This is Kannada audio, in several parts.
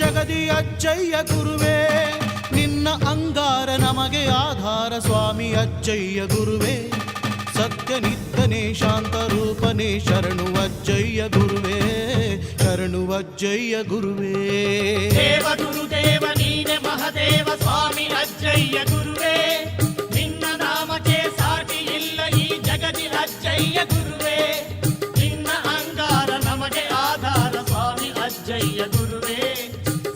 ಜಗದಿ ಅಜ್ಜಯ್ಯ ಗುರುವೇ, ನಿನ್ನ ಅಂಗಾರ ನಮಗೆ ಆಧಾರ ಸ್ವಾಮಿ ಅಜ್ಜಯ್ಯ ಗುರುವೇ. ಸತ್ಯನಿತ್ಯನೇ ಶಾಂತ ರೂಪನೇ ಶರಣು ಅಜ್ಜಯ್ಯ ಗುರುವೇ, ಶರಣು ಅಜ್ಜಯ್ಯ ಗುರುವೇ. ದೇವ ಗುರುದೇವ ನೀನೆ ಮಹದೇವ ಸ್ವಾಮಿ ಅಜ್ಜಯ್ಯ ಗುರುವೇ, ನಿನ್ನ ನಾಮಕ್ಕೆ ಸಾಟಿ ಇಲ್ಲ ಈ ಜಗದಿ ಅಜ್ಜಯ್ಯ ಗುರುವೇ. ನಿನ್ನ ಅಂಗಾರ ನಮಗೆ ಆಧಾರ ಸ್ವಾಮಿ ಅಜ್ಜಯ್ಯ ಗುರುವೇ.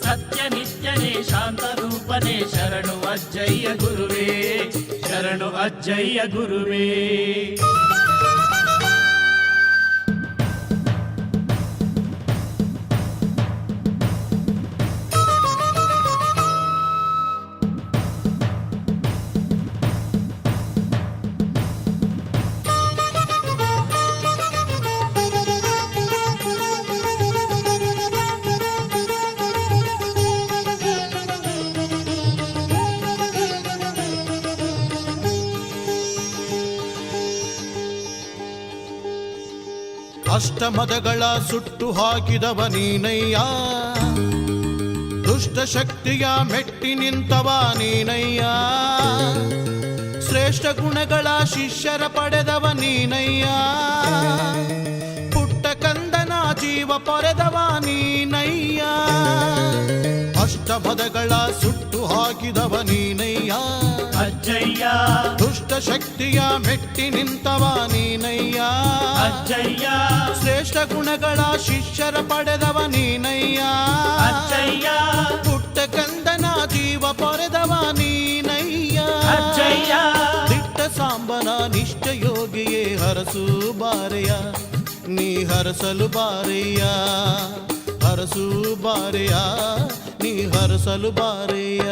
ಸತ್ಯ ನಿತ್ಯನೇ ಶಾಂತ ರೂಪನೇ ಶರಣು ಅಜ್ಜಯ್ಯ ಗುರುವೇ, ಶರಣು ಅಜ್ಜಯ್ಯ ಗುರುವೇ. ಅಷ್ಟಮದಗಳ ಸುಟ್ಟು ಹಾಕಿದವ ನೀನಯ್ಯ, ದುಷ್ಟ ಶಕ್ತಿಯ ಮೆಟ್ಟಿ ನಿಂತವ ನೀನಯ್ಯ. ಶ್ರೇಷ್ಠ ಗುಣಗಳ ಶಿಷ್ಯರ ಪಡೆದವ ನೀನಯ್ಯ, ಪುಟ್ಟ ಕಂದನ ಜೀವ ಪೊರೆದವ ನೀನಯ್ಯ. ಅಷ್ಟಮದಗಳ ಸುಟ್ಟು ಹಾಕಿದವ ನೀನಯ್ಯ, ಅಜ್ಜಯ್ಯ. ದುಷ್ಟ ಶಕ್ತಿಯ ಮೆಟ್ಟಿ ನಿಂತವ ನೀನಯ್ಯ, ಅಜ್ಜಯ್ಯ. ಶ್ರೇಷ್ಠ ಗುಣಗಳ ಶಿಷ್ಯರ ಪಡೆದವ ನೀನಯ್ಯ, ಅಜ್ಜಯ್ಯ. ಪುಟ್ಟ ಕಂದನ ಜೀವ ಪೊರೆದವ ನೀನಯ್ಯ, ಅಜ್ಜಯ್ಯ. ದಿಟ್ಟ ಸಾಂಬನ ನಿಷ್ಠ ಯೋಗಿಯೇ ಹರಸು ಬಾರೆಯ, ನೀ ಹರಸಲು ಬಾರೆಯ, ಹರಸು ಬಾರೆಯ, ನೀ ಹರಸಲು ಬಾರೆಯ.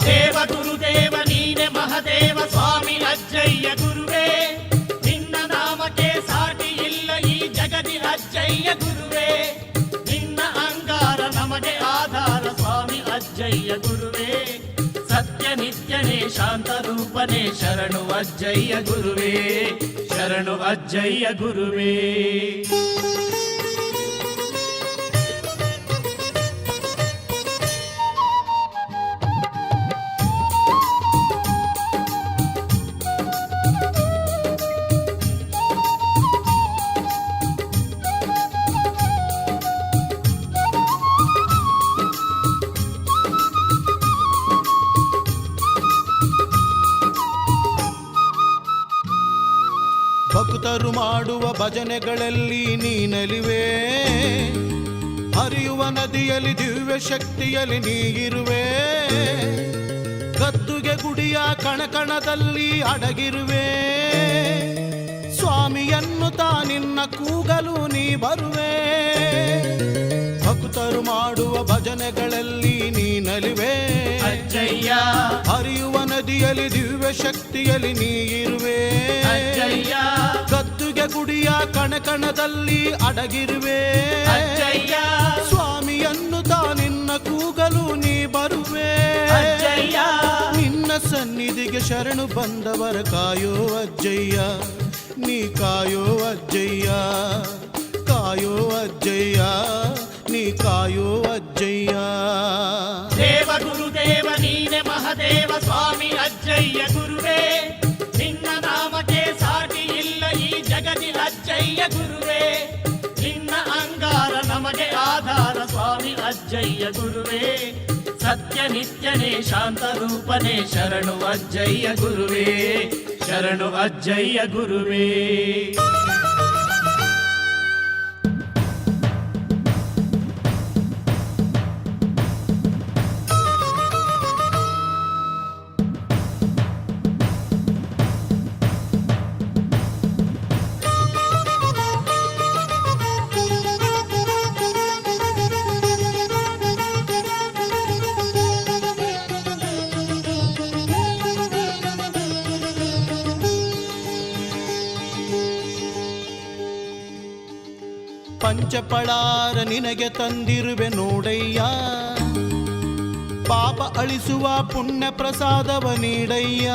ದೇವ ಗುರುದೇವ ನೀನೆ ಮಹದೇವ ಸ್ವಾಮಿ ಅಜ್ಜಯ್ಯ ಗುರುವೇ, ನಿನ್ನ ನಾಮಕ್ಕೆ ಸಾಟಿ ಇಲ್ಲ ಈ ಜಗದಿ ಅಜ್ಜಯ್ಯ ಗುರುವೇ. ನಿನ್ನ ಅಂಗಾರ ನಮಗೆ ಆಧಾರ ಸ್ವಾಮಿ ಅಜ್ಜಯ್ಯ ಗುರುವೇ. ಸತ್ಯ ನಿತ್ಯನೇ ಶಾಂತ ರೂಪನೇ ಶರಣು ಅಜ್ಜಯ್ಯ ಗುರುವೇ, ಶರಣು ಅಜ್ಜಯ್ಯ ಗುರುವೇ. ಭಕ್ತರು ಮಾಡುವ ಭಜನೆಗಳಲ್ಲಿ ನೀನಲಿವೆ, ಹರಿಯುವ ನದಿಯಲ್ಲಿ ದಿವ್ಯ ಶಕ್ತಿಯಲ್ಲಿ ನೀಗಿರುವೆ. ಗದ್ದುಗೆ ಗುಡಿಯ ಕಣಕಣದಲ್ಲಿ ಅಡಗಿರುವೆ, ಸ್ವಾಮಿಯನ್ನು ನಿನ್ನ ಕೂಗಲು ನೀ ಬರುವೆ. ಭಕ್ತರು ಮಾಡುವ ಭಜನೆಗಳಲ್ಲಿ ನೀನಲಿವೆ, ಅಜ್ಜಯ್ಯ. ಹರಿಯುವ ನದಿಯಲ್ಲಿ ದಿವ್ಯ ಶಕ್ತಿಯಲ್ಲಿ ನೀಗಿರುವೆ. ಅಜ್ಜಯ್ಯ. ಗದ್ದುಗೆ ಗುಡಿಯ ಕಣಕಣದಲ್ಲಿ ಅಡಗಿರುವೆ, ಅಜ್ಜಯ್ಯ. ಸ್ವಾಮಿಯನ್ನು ನಿನ್ನ ಕೂಗಲು ನೀ ಬರುವೆ. ಅಜ್ಜಯ್ಯ. ನಿನ್ನ ಸನ್ನಿಧಿಗೆ ಶರಣು ಬಂದವರ ಕಾಯೋ ಅಜ್ಜಯ್ಯ, ನೀ ಕಾಯೋ ಅಜ್ಜಯ್ಯ, ಕಾಯೋ ಅಜ್ಜಯ್ಯ, ನೀ ಕಾಯೋ ಅಜ್ಜಯ್ಯ. ದೇವ ಗುರುದೇವ ನೀನೆ ಮಹದೇವ ಸ್ವಾಮಿ ಅಜ್ಜಯ್ಯ ಗುರುವೇ, ನಿನ್ನ ನಾಮಕ್ಕೆ ಸಾಟಿ ಇಲ್ಲ ಈ ಜಗದಿ ಅಜ್ಜಯ್ಯ ಗುರುವೇ. ನಿನ್ನ ಅಂಗಾರ ನಮಗೆ ಆಧಾರ ಸ್ವಾಮಿ ಅಜ್ಜಯ್ಯ ಗುರುವೇ. ಸತ್ಯ ನಿತ್ಯನೇ ಶಾಂತ ರೂಪನೇ ಶರಣು ಅಜ್ಜಯ್ಯ ಗುರುವೇ, ಶರಣು ಅಜ್ಜಯ್ಯ ಗುರುವೇ. ಪಂಚಪಳಾರ ನಿನಗೆ ತಂದಿರುವೆ ನೋಡಯ್ಯ, ಪಾಪ ಅಳಿಸುವ ಪುಣ್ಯ ಪ್ರಸಾದವ ನೀಡಯ್ಯ.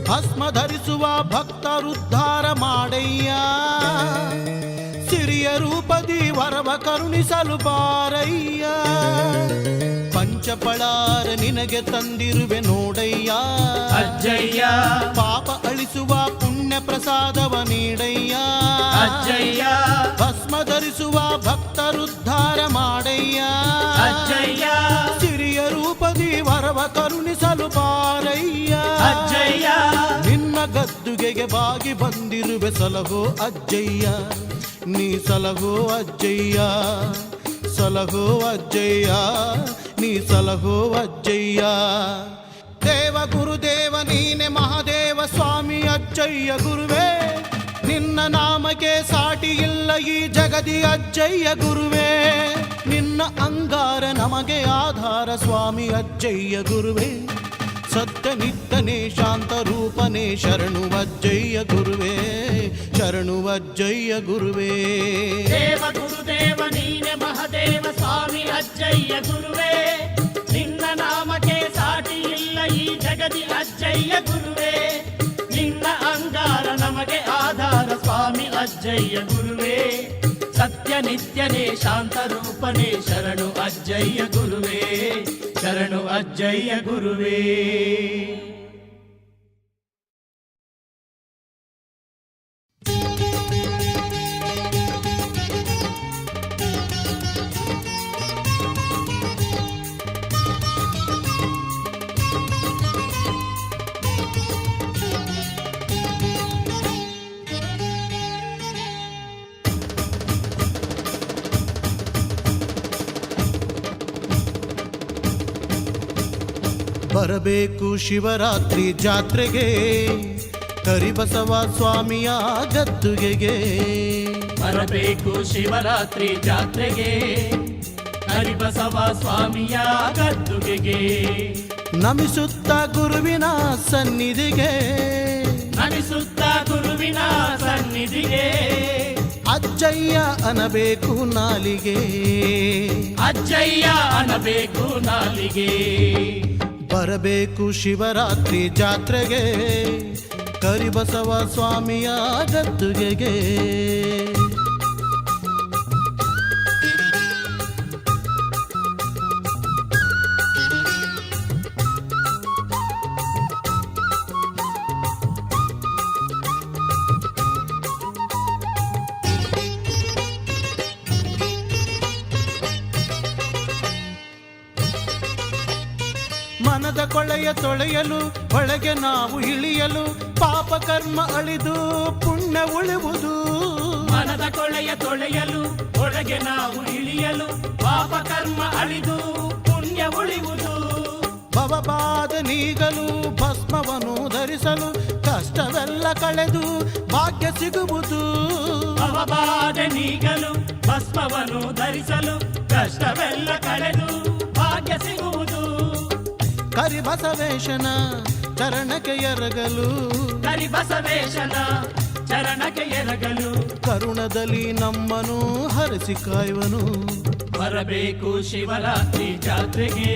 ಭಸ್ಮ ಧರಿಸುವ ಭಕ್ತರುದ್ಧಾರ ಮಾಡಯ್ಯ, ಸಿರಿಯ ರೂಪದಿ ವರವ ಕರುಣಿಸಲು ಬಾರಯ್ಯ. ಪಂಚಪಳಾರ ನಿನಗೆ ತಂದಿರುವೆ ನೋಡಯ್ಯ. ಅಜ್ಜಯ್ಯ ಪಾಪ ಅಳಿಸುವ ಪುಣ್ಯ ಪ್ರಸಾದವ ನೀಡಯ್ಯ. ಅಜ್ಜಯ್ಯ ಭಸ್ಮ ಧರಿಸುವ ಭಕ್ತರುದ್ಧಾರ ಮಾಡಯ್ಯ. ಅಜ್ಜಯ್ಯ ಸಿರಿಯ ರೂಪದಿ ವರವ ಕರುಣಿಸಲು ಬಾರಯ್ಯ. ಅಜ್ಜಯ್ಯ ನಿನ್ನ ಗದ್ದುಗೆಗೆ ಬಾಗಿ ಬಂದಿರುವೆ ಸಲಹೋ ಅಜ್ಜಯ್ಯ. ನೀ ಸಲಹೋ ಅಜ್ಜಯ್ಯ, ಸಲಹೋ ಅಜ್ಜಯ್ಯ, ನೀ ಸಲಹೋ ಅಜ್ಜಯ್ಯ. ದೇವ ಗುರುದೇವ ನೀನೆ ಮಹಾದೇವ ಸ್ವಾಮಿ ಅಜ್ಜಯ್ಯ ಗುರುವೇ. ನಿನ್ನ ನಾಮಕ್ಕೆ ಸಾಟಿ ಇಲ್ಲ ಈ ಜಗದಿ ಅಜ್ಜಯ್ಯ ಗುರುವೇ. ನಿನ್ನ ಅಂಗಾರ ನಮಗೆ ಆಧಾರ ಸ್ವಾಮಿ ಅಜ್ಜಯ್ಯ ಗುರುವೇ. ಸತ್ಯ ನಿತ್ಯನೇ ಶಾಂತ ರೂಪನೇ ಶರಣು ಅಜ್ಜಯ್ಯ ಗುರುವೇ, ಶರಣು ಅಜ್ಜಯ್ಯ ಗುರುವೇ. ದೇವ ಗುರುದೇವ ನೀನೆ ಮಹದೇವ ಸ್ವಾಮಿ ಅಜ್ಜಯ್ಯ ಗುರುವೇ. ನಿನ್ನ ನಾಮಕ್ಕೆ ಸಾಟಿ ಇಲ್ಲ ಈ ಜಗದಿ ಅಜ್ಜಯ್ಯ ಗುರುವೇ. ನಿನ್ನ ಅಂಗಾರ ನಮಗೆ ಆಧಾರ ಸ್ವಾಮಿ ಅಜ್ಜಯ್ಯ ಗುರುವೇ. ಸತ್ಯ ನಿತ್ಯನೇ ಶಾಂತ ರೂಪನೇ ಶರಣು ಅಜ್ಜಯ್ಯ ಗುರುವೇ, ಶರಣು ಅಜ್ಜಯ್ಯ ಗುರುವೇ. ಬರಬೇಕು ಶಿವರಾತ್ರಿ ಜಾತ್ರೆಗೆ ಕರಿಬಸವ ಸ್ವಾಮಿಯ ಗದ್ದುಗೆಗೆ. ಬರಬೇಕು ಶಿವರಾತ್ರಿ ಜಾತ್ರೆಗೆ ಕರಿಬಸವ ಸ್ವಾಮಿಯ ಗದ್ದುಗೆಗೆ. ನಮಿಸುತ್ತ ಗುರುವಿನ ಸನ್ನಿಧಿಗೆ, ನಮಿಸುತ್ತ ಗುರುವಿನ ಸನ್ನಿಧಿಗೆ. ಅಜ್ಜಯ್ಯ ಅನ್ನಬೇಕು ನಾಲಿಗೆ, ಅಜ್ಜಯ್ಯ ಅನ್ನಬೇಕು ನಾಲಿಗೆ. ಬರಬೇಕು ಶಿವರಾತ್ರಿ ಜಾತ್ರೆಗೆ ಕರಿಬಸವ ಸ್ವಾಮಿಯ ಗದ್ದುಗೆಗೆ. ಮನದ ಕೊಳೆಯ ತೊಳೆಯಲು ಒಳಗೆ ನಾವು ಇಳಿಯಲು, ಪಾಪ ಕರ್ಮ ಅಳಿದು ಪುಣ್ಯ ಉಳಿಯುವುದು. ಮನದ ಕೊಳೆಯ ತೊಳೆಯಲು ಒಳಗೆ ನಾವು ಇಳಿಯಲು, ಪಾಪ ಕರ್ಮ ಅಳಿದು ಪುಣ್ಯ ಉಳಿಯುವುದು. ಭವಬಾಧ ನೀಗಲು ಭಸ್ಮವನ್ನು ಧರಿಸಲು, ಕಷ್ಟವೆಲ್ಲ ಕಳೆದು ಭಾಗ್ಯ ಸಿಗುವುದು. ಭವಬಾಧ ನೀಗಲು ಭಸ್ಮವನ್ನು ಧರಿಸಲು, ಕಷ್ಟವೆಲ್ಲ ಕಳೆದು ಭಾಗ್ಯ ಸಿಗುವುದು. ಕರಿಬಸವೇಶನ ಚರಣಕ್ಕೆ ಎರಗಲು, ಕರಿಬಸವೇಶನ ಚರಣಕ್ಕೆ ಎರಗಲು. ಕರುಣದಲ್ಲಿ ನಮ್ಮನು ಹರಸಿ ಕಾಯುವನು. ಬರಬೇಕು ಶಿವರಾತ್ರಿ ಜಾತ್ರೆಗೆ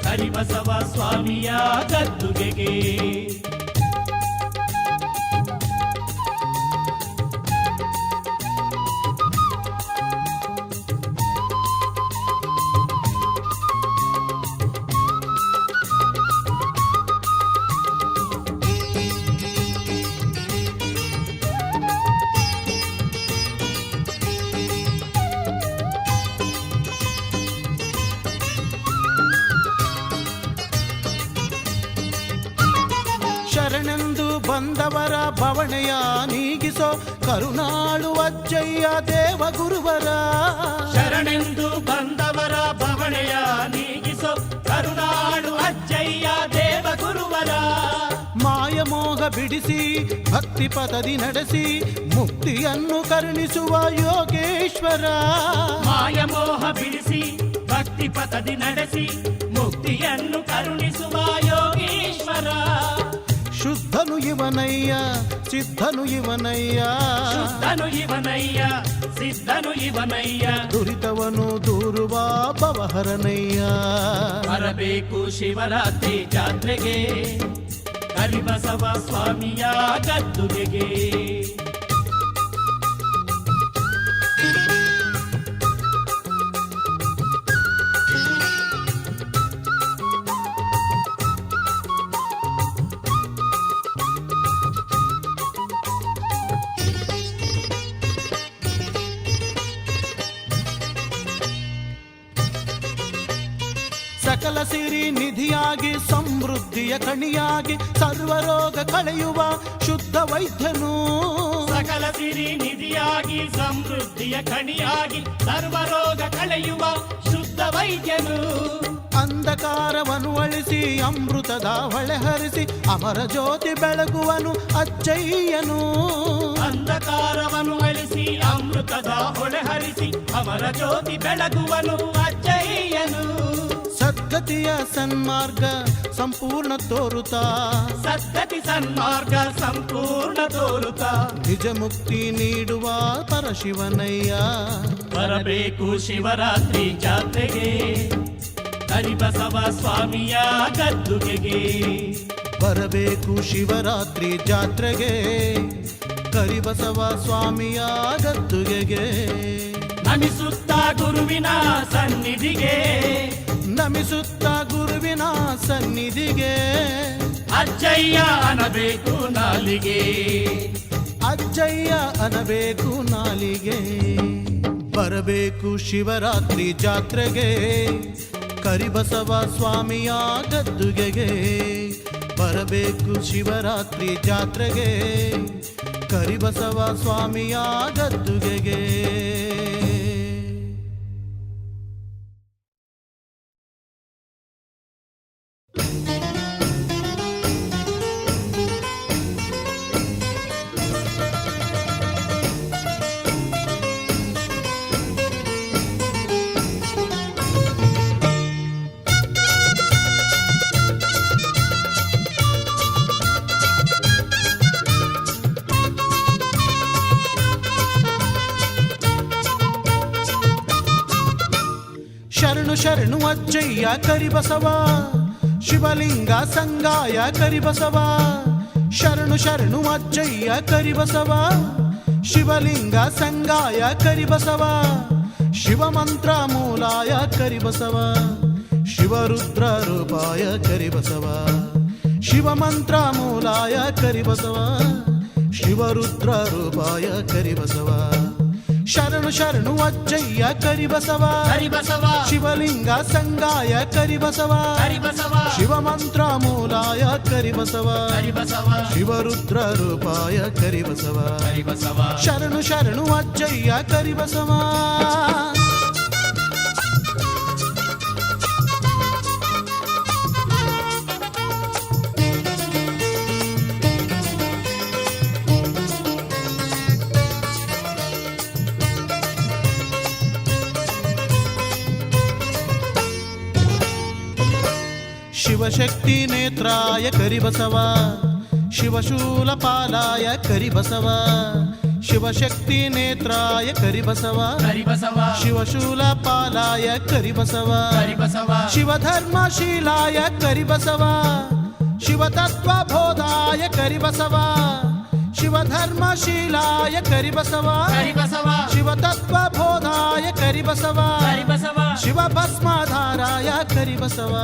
ಕರಿಬಸವ ಸ್ವಾಮಿಯ ಗದ್ದುಗೆಗೆ. ಶರಣೆಂದು ಬಂದವರ ಭವಣೆಯ ನೀಗಿಸೋ ಕರುಣಾಳು ಅಜ್ಜಯ್ಯ ದೇವ ಗುರುವರ. ಶರಣೆಂದು ಬಂದವರ ಭವಣೆಯ ನೀಗಿಸೋ ಕರುಣಾಳು ಅಜ್ಜಯ್ಯ ದೇವ ಗುರುವರ. ಮಾಯ ಮೋಹ ಬಿಡಿಸಿ ಭಕ್ತಿ ಪದದಿ ನಡೆಸಿ ಮುಕ್ತಿಯನ್ನು ಕರುಣಿಸುವ ಯೋಗೇಶ್ವರ. ಮಾಯ ಮೋಹ ಬಿಡಿಸಿ ಭಕ್ತಿ ಪದದಿ ನಡೆಸಿ ಮುಕ್ತಿಯನ್ನು ಕರುಣಿಸುವ ಯೋಗೀಶ್ವರ. ಶುದ್ಧನು ಇವನಯ್ಯ ಸಿದ್ಧನು ಇವನಯ್ಯ, ಶುದ್ಧನು ಇವನಯ್ಯ ಸಿದ್ಧನು ಇವನಯ್ಯ. ದುರಿತವನು ದೂರುವ ಭವಹರನಯ್ಯ. ಬರಬೇಕು ಶಿವರಾತ್ರಿ ಜಾತ್ರೆಗೆ ಕರಿಬಸವ ಸ್ವಾಮಿಯ ಗದ್ದುಗೆಗೆ. ಸಕಲ ಸಿರಿ ನಿಧಿಯಾಗಿ ಸಮೃದ್ಧಿಯ ಕಣಿಯಾಗಿ ಸರ್ವರೋಗ ಕಳೆಯುವ ಶುದ್ಧ ವೈದ್ಯನು. ಸಕಲ ಸಿರಿ ನಿಧಿಯಾಗಿ ಸಮೃದ್ಧಿಯ ಕಣಿಯಾಗಿ ಸರ್ವರೋಗ ಕಳೆಯುವ ಶುದ್ಧ ವೈದ್ಯನು. ಅಂಧಕಾರವನ್ನು ಅಳಿಸಿ ಅಮೃತದ ಹೊಳೆ ಹರಿಸಿ ಅಮರ ಜ್ಯೋತಿ ಬೆಳಗುವನು ಅಜ್ಜಯ್ಯನು. ಅಂಧಕಾರವನ್ನು ಅಳಿಸಿ ಅಮೃತದ ಹೊಳೆ ಹರಿಸಿ ಅಮರ ಜ್ಯೋತಿ ಬೆಳಗುವನು ಅಜ್ಜಯ್ಯನು. ಸದ್ಗತಿಯ ಸನ್ಮಾರ್ಗ ಸಂಪೂರ್ಣ ತೋರುತ್ತಾ, ಸದ್ಗತಿ ಸನ್ಮಾರ್ಗ ಸಂಪೂರ್ಣ ತೋರುತ್ತಾ ನಿಜ ಮುಕ್ತಿ ನೀಡುವ ಪರಶಿವನಯ್ಯ. ಬರಬೇಕು ಶಿವರಾತ್ರಿ ಜಾತ್ರೆಗೆ ಕರಿಬಸವ ಸ್ವಾಮಿಯ ಗದ್ದುಗೆಗೆ. ಬರಬೇಕು ಶಿವರಾತ್ರಿ ಜಾತ್ರೆಗೆ ಕರಿಬಸವ ಸ್ವಾಮಿಯ ಗದ್ದುಗೆಗೆ. ನಮಿಸುತ್ತ ಗುರುವಿನ ಸನ್ನಿಧಿಗೆ, ನಮಿಸುತ್ತ ಗುರುವಿನ ಸನ್ನಿಧಿಗೆ. ಅಜ್ಜಯ್ಯ ಅನ್ನಬೇಕು ನಾಲಿಗೆ, ಅಜ್ಜಯ್ಯ ಅನ್ನಬೇಕು ನಾಲಿಗೆ. ಬರಬೇಕು ಶಿವರಾತ್ರಿ ಜಾತ್ರೆಗೆ ಕರಿಬಸವ ಸ್ವಾಮಿಯ ಗದ್ದುಗೆಗೆ. ಬರಬೇಕು ಶಿವರಾತ್ರಿ ಜಾತ್ರೆಗೆ ಕರಿಬಸವ ಸ್ವಾಮಿಯ ಗದ್ದುಗೆಗೆ. ಶರಣು ಶರಣು ಅಜ್ಜಯ್ಯ ಕರಿಬಸವ ಶಿವಲಿಂಗ ಸಂಗಾಯ ಕರಿಬಸವ. ಶರಣು ಶರಣು ಅಜ್ಜಯ್ಯ ಕರಿಬಸವ ಶಿವಲಿಂಗ ಸಂಗಾಯ ಕರಿಬಸವ. ಶಿವಮಂತ್ರ ಮೂಲಾಯ ಕರಿಬಸವ ಶಿವರುದ್ರ ರೂಪಾಯ ಕರಿಬಸವ. ಶಿವಮಂತ್ರ ಮೂಲಾಯ ಕರಿಬಸವ ಶಿವರುದ್ರ ರೂಪಾಯ ಕರಿಬಸವ. ಶರಣು ಶರಣು ಅಜ್ಜಯ್ಯ ಕರಿಬಸವ ಕರಿಬಸವ ಶಿವಲಿಂಗ ಸಂಗಾಯ ಕರಿಬಸವ. ಕರಿಬಸವ ಶಿವಮಂತ್ರ ಮೂಲಾಯ ಕರಿಬಸವ ಕರಿಬಸವ ಶಿವರುದ್ರ ರೂಪಾಯ ಕರಿಬಸವ. ಕರಿಬಸವ ಶರಣು ಶರಣು ಅಜ್ಜಯ್ಯ ಕರಿಬಸವ. ಶಿವಶಕ್ತಿ ನೇತ್ರಾಯ ಕರಿಬಸವ ಶಿವಶೂಲ ಪಾಲಾಯ ಕರಿಬಸವ. ಶಿವಶಕ್ತಿ ನೇತ್ರಾಯ ಕರಿಬಸವ ಕರಿಬಸವ ಶಿವಶೂಲ ಪಾಲಾಯ ಕರಿಬಸವ. ಕರಿಬಸವ ಶಿವಧರ್ಮಶೀಲಾಯ ಕರಿಬಸವ ಶಿವತತ್ವ ಬೋಧಾಯ ಕರಿಬಸವ. ಶಿವಧರ್ಮಶೀಲಾಯ ಕರಿಬಸವ ಕರಿಬಸವ ಶಿವತತ್ವ ಬೋಧಾಯ ಕರಿಬಸವ. ಕರಿಬಸವ ಶಿವಭಸ್ಮಧಾರಾಯ ಕರಿಬಸವ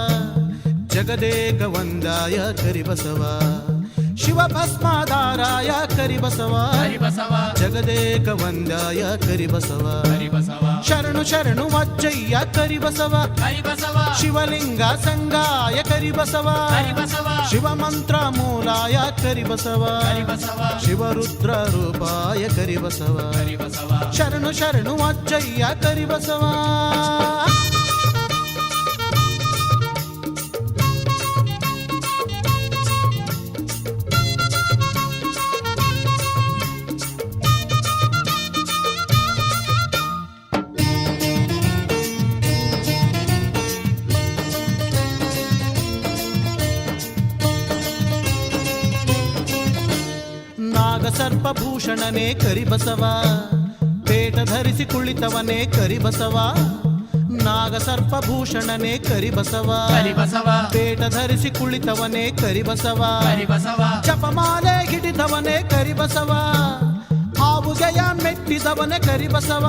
ಜಗದೇಕ ವಂದಾಯ ಕರಿಬಸವ. ಶಿವಭಸ್ಮಧಾರಾಯ ಕರಿಬಸವ ಕರಿಬಸವ ಜಗದೇಕ ವಂದಾಯ ಕರಿಬಸವ. ಕರಿಬಸವ ಶರಣು ಶರಣು ಅಜ್ಜಯ್ಯ ಕರಿಬಸವ ಕರಿಬಸವ ಶಿವಲಿಂಗ ಸಂಗಾಯ ಕರಿಬಸವ. ಕರಿಬಸವ ಶಿವಮಂತ್ರ ಮೂಲಾಯ ಕರಿಬಸವ ಕರಿಬಸವ ಶಿವರುದ್ರ ರೂಪಾಯ ಕರಿಬಸವ. ಕರಿಬಸವ ಶರಣು ಶರಣು ಅಜ್ಜಯ್ಯ ಕರಿಬಸವ. ಸರ್ಪಭೂಷಣನೇ ಕರಿಬಸವ ಪೇಟ ಧರಿಸಿ ಕುಳಿತವನೇ ಕರಿಬಸವ. ನಾಗ ಸರ್ಪಭೂಷಣನೇ ಕರಿಬಸವ ಕರಿಬಸವ ಪೇಟ ಧರಿಸಿ ಕುಳಿತವನೇ ಕರಿಬಸವ. ಕರಿಬಸವ ಜಪಮಾಲೆ ಹಿಡಿದವನೇ ಕರಿಬಸವ ಆವುಗೆಯ ಮೆಟ್ಟಿದವನೇ ಕರಿಬಸವ.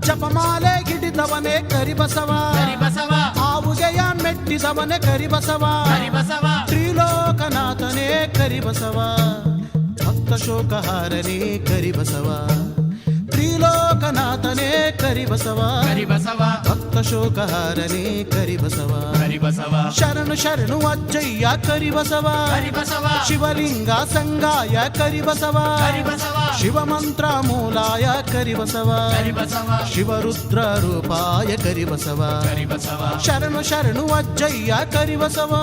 ಜಪಮಾಲೆ ಹಿಡಿದವನೇ ಕರಿಬಸವ ಕರಿಬಸವ ಆವುಗೆಯ ಮೆಟ್ಟಿದವನೇ ಕರಿಬಸವ. ಕರಿಬಸವ ತ್ರಿಲೋಕನಾಥನೇ ಕರಿಬಸವ ಭಕ್ತ ಶೋಕಹಾರನೇ ಕರಿಬಸವ. ತ್ರಿಲೋಕನಾಥನೇ ಕರಿಬಸವ ಕರಿಬಸವ ಭಕ್ತ ಶೋಕಹಾರನೇ ಕರಿಬಸವ ಕರಿಬಸವ ಶರಣು ಶರಣು ಅಜ್ಜಯ್ಯ ಕರಿಬಸವ ಕರಿಬಸವ ಶಿವಲಿಂಗ ಸಂಗಾಯ ಕರಿಬಸವ ಕರಿಬಸವ ಶಿವಮಂತ್ರ ಮೂಲಾಯ ಕರಿಬಸವ ಕರಿಬಸವ ಶಿವರುದ್ರ ರೂಪಾಯ ಕರಿಬಸವ ಕರಿಬಸವ ಶರಣು ಶರಣು ಅಜ್ಜಯ್ಯ ಕರಿಬಸವ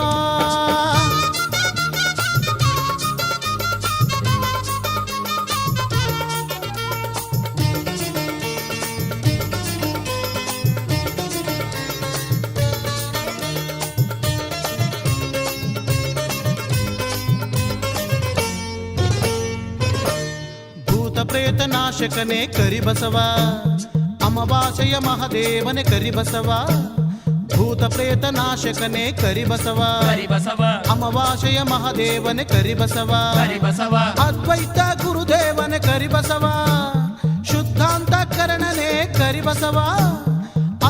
ಪ್ರೇತ ನಾಶಕನೇ ಕರಿಬಸವ ಅಮಾವಾಸ್ಯೆಯ ಮಹಾದೇವನೇ ಕರಿಬಸವ ಭೂತ ಪ್ರೇತ ನಾಶಕನೇ ಕರಿಬಸವ ಕರಿಬಸವ ಅಮಾವಾಸ್ಯೆಯ ಮಹಾದೇವನೇ ಕರಿಬಸವ ಕರಿಬಸವ ಅದ್ವೈತ ಗುರುದೇವನೇ ಕರಿಬಸವ ಶುದ್ಧಾಂತಕರಣನೇ ಕರಿಬಸವ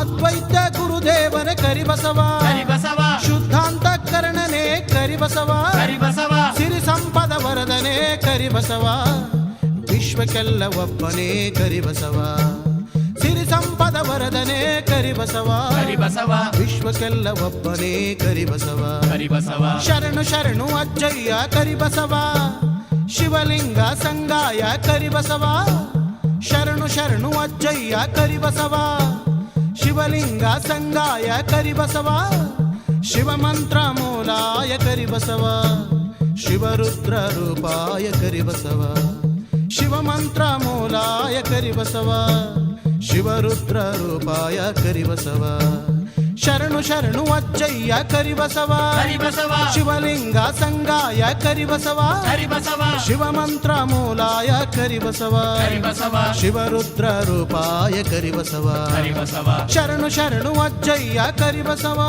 ಅದ್ವೈತ ಗುರುದೇವನೇ ಕರಿಬಸವ ಕರಿಬಸವ ಶುದ್ಧಾಂತಕರಣನೇ ಕರಿಬಸವ ಕರಿಬಸವ ಸಿರಿ ಸಂಪದ ವರದನೇ ಕರಿಬಸವ ವಿಶ್ವಕ್ಕೆಲ್ಲ ಒಬ್ಬನೇ ಕರಿಬಸವ ಸಿರಿ ಸಂಪದ ವರದನೇ ಕರಿಬಸವ ಕರಿಬಸವ ವಿಶ್ವಕ್ಕೆಲ್ಲ ಒಬ್ಬನೇ ಕರಿಬಸವ ಕರಿಬಸವ ಶರಣು ಶರಣು ಅಜ್ಜಯ್ಯ ಕರಿಬಸವ ಶಿವಲಿಂಗ ಸಂಗಾಯ ಕರಿಬಸವ ಶರಣು ಶರಣು ಅಜ್ಜಯ್ಯ ಕರಿಬಸವ ಶಿವಲಿಂಗ ಸಂಗಾಯ ಕರಿಬಸವ ಶಿವಮಂತ್ರ ಮೂಲಾಯ ಕರಿಬಸವ ಶಿವರುದ್ರ ರೂಪಾಯ ಕರಿಬಸವ ಶಿವಮಂತ್ರ ಮೂಲಾಯ ಕರಿಬಸವ ಶಿವರುದ್ರ ರೂಪಾಯ ಕರಿಬಸವ ಶರಣು ಶರಣು ಅಜ್ಜಯ್ಯ ಕರಿಬಸವ ಕರಿಬಸವ ಶಿವಲಿಂಗ ಸಂಗಾಯ ಕರಿಬಸವ ಕರಿಬಸವ ಶಿವಮಂತ್ರ ಮೂಲಾಯ ಕರಿಬಸವ ಕರಿಬಸವ ಶಿವರುದ್ರ ರೂಪಾಯ ಕರಿಬಸವ ಕರಿಬಸವ ಶರಣು ಶರಣು ಅಜ್ಜಯ್ಯ ಕರಿಬಸವ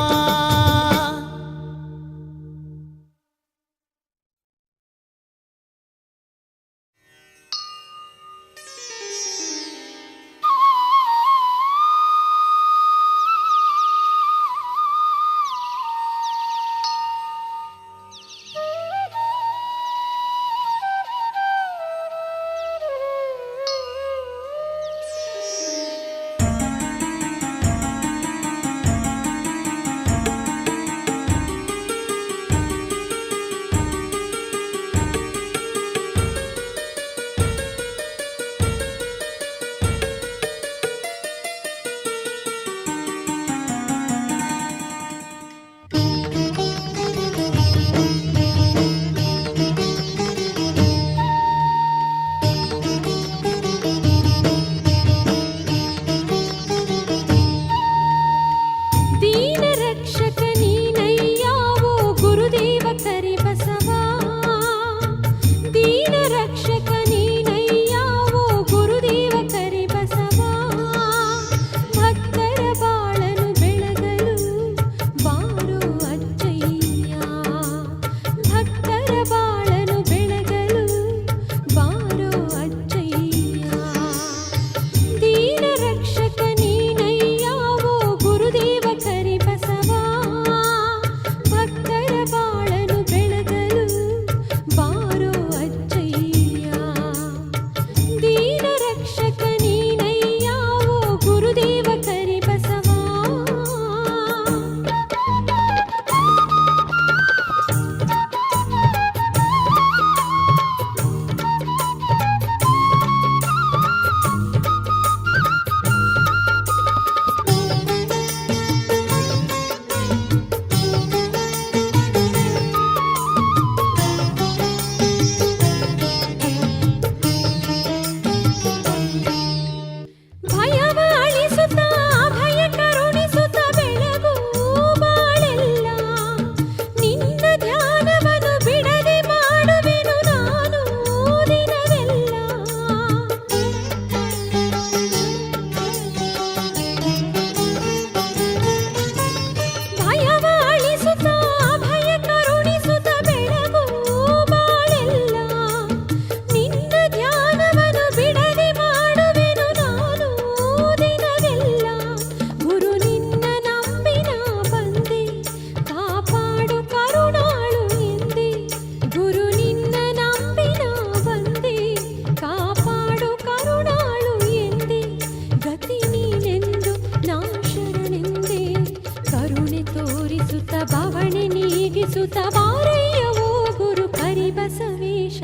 ಬಿಡಿಸುತ್ತ ಬಾರಯ್ಯವೋ ಗುರು ಕರಿಬಸವೇಶ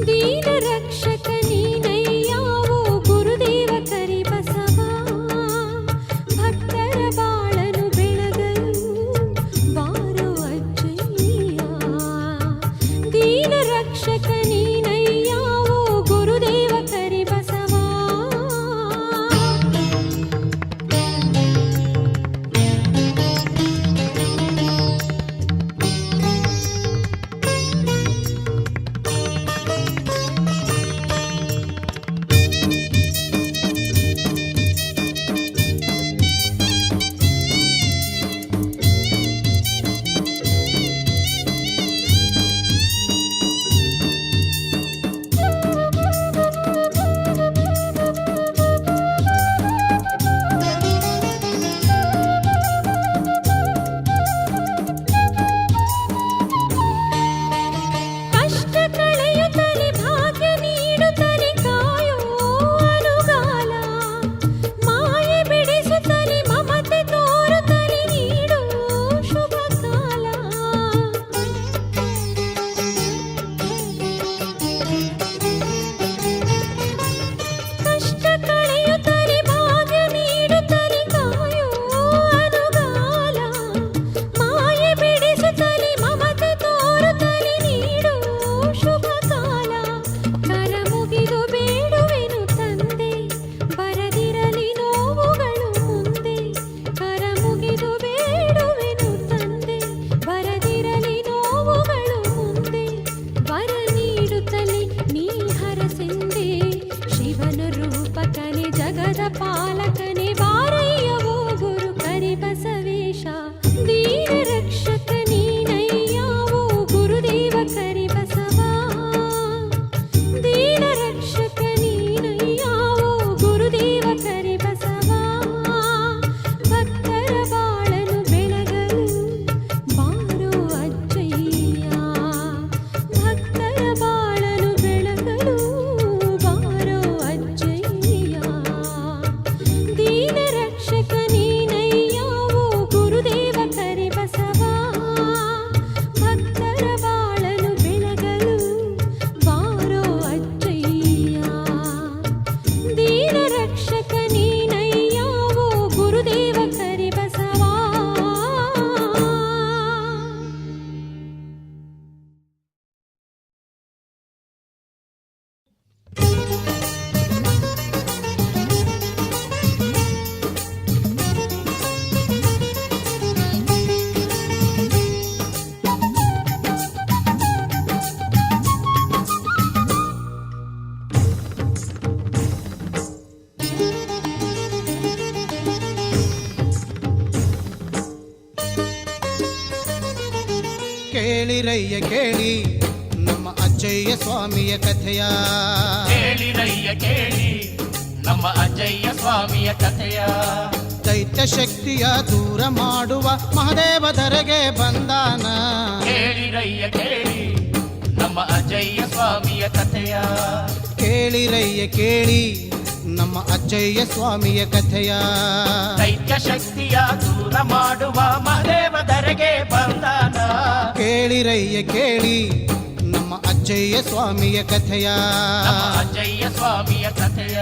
ದೀನ ರಕ್ಷಕ ನೀನಯ್ಯಾವೋ ಗುರುದೇವ ಕರಿಬಸವ ಭಕ್ತರ ಬಾಳನು ಬೆಳಗಲು ಬಾರೋ ಅಜ್ಜಯ್ಯ ದೀನ ರಕ್ಷಕ ನೀನಯ್ಯಾವೋ ಗುರುದೇವ ಕರಿಬಸವ ಕಷ್ಟ ಕಳೆಯುತ್ತಲೇ ಭಾಗ್ಯ ನೀಡುತ್ತಲೇ ಕಾಯೋ ಅನುಗಾಲ ಮಾಯೆ ಬಿಡಿಸುತ್ತಲೇ ಮಮತೆ ತೋರುತ್ತಲೇ ನೀಡು ಶುಭ ಕಾಲ ಕಷ್ಟ ಕಳೆಯುತ್ತಲೇ ಭಾಗ್ಯ ನೀಡುತ್ತಲೇ ಕಾಯೋ ಅನುಗಾಲ ಮಾಯೆ ಬಿಡಿಸುತ್ತಲೇ ಮಮತೆ ತೋರುತ್ತಲೇ ನೀಡು ಶುಭ ಕಾಲ ಕರ ಮುಗಿದು ಬೇಡುವೆನು ತಂದೆ ಬರದಿರಲಿ ನೋವುಗಳು ಮುಂದೆ ಕರ ಮುಗಿದು ಬೇಡುವೆನು ತಂದೆ ಬರದಿರಲಿ ನೋವುಗಳು ಮುಂದೆ ವರ ನೀಡುತ್ತಲೇ ನೀ ಹರಸೆಂದೆ ಶಿವನ ರೂಪಕನೆ ಜಗದ ಪಾಲಕನೆ ಬಾರಯ್ಯವೋ ಗುರು ಕರಿಬಸವೇಶ ದೀನ ರಕ್ಷಕ ನೀನಯ್ಯಾವೋ ಗುರುದೇವ ಕರಿಬಸವ ದೀನ ರಕ್ಷಕ ನೀನಯ್ಯಾವೋ ಗುರುದೇವ ಕರಿಬಸವ ಭಕ್ತರ ಬಾಳನು ಬೆಳಗಲು ಬಾರೋ ಅಜ್ಜಯ್ಯ ಭಕ್ತರ ಬಾಳನು ಬೆಳಗಲು ಬಾರೋ ಅಜ್ಜಯ್ಯ ದೀನ ರಕ್ಷಕ ನೀನಯ್ಯಾವೋ ಗುರುದೇವ ಕರಿಬಸವ ಭಕ್ತರ ಬಾಳನು ಬೆಳಗಲು ಬಾರೋ ಅಜ್ಜಯ್ಯ ದೀನ ರಕ್ಷಕ ನೀನಯ್ಯಾವೋ ಗುರುದೇವ ಕರಿಬಸವ ಕೇಳಿರಯ್ಯ ಕೇಳಿ ನಮ್ಮ ಅಜ್ಜಯ್ಯ ಸ್ವಾಮಿಯ ಕಥೆಯ ಕೇಳಿರಯ್ಯ ಕೇಳಿ ನಮ್ಮ ಅಜ್ಜಯ್ಯ ಸ್ವಾಮಿಯ ಕಥೆಯ ದೈತ್ಯ ಶಕ್ತಿಯ ದೂರ ಮಾಡುವ ಮಹದೇವ ಧರೆಗೆ ಬಂದಾನ ಕೇಳಿರಯ್ಯ ಕೇಳಿ ನಮ್ಮ ಅಜ್ಜಯ್ಯ ಸ್ವಾಮಿಯ ಕಥೆಯ ಕೇಳಿರಯ್ಯ ಕೇಳಿ ನಮ್ಮ ಅಜ್ಜಯ್ಯ ಸ್ವಾಮಿಯ ಕಥೆಯ ದೈತ್ಯ ಶಕ್ತಿಯ ದೂರ ಮಾಡುವ ಮಹದೇವ ಧರೆಗೆ ಬಂದಾನ ಕೇಳಿರಯ್ಯ ಕೇಳಿ ನಮ್ಮ ಅಜ್ಜಯ್ಯ ಸ್ವಾಮಿಯ ಕಥೆಯ ನಮ್ಮ ಅಜ್ಜಯ್ಯ ಸ್ವಾಮಿಯ ಕಥೆಯ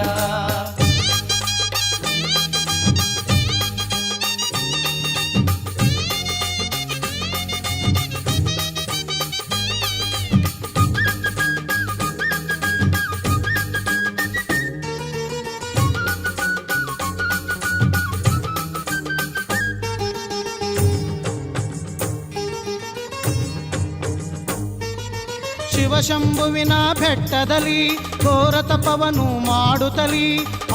ಶಿವಶಂಭುವಿನ ಬೆಟ್ಟದಲ್ಲಿ ಘೋರ ತಪವನ್ನು ಮಾಡುತ್ತಲಿ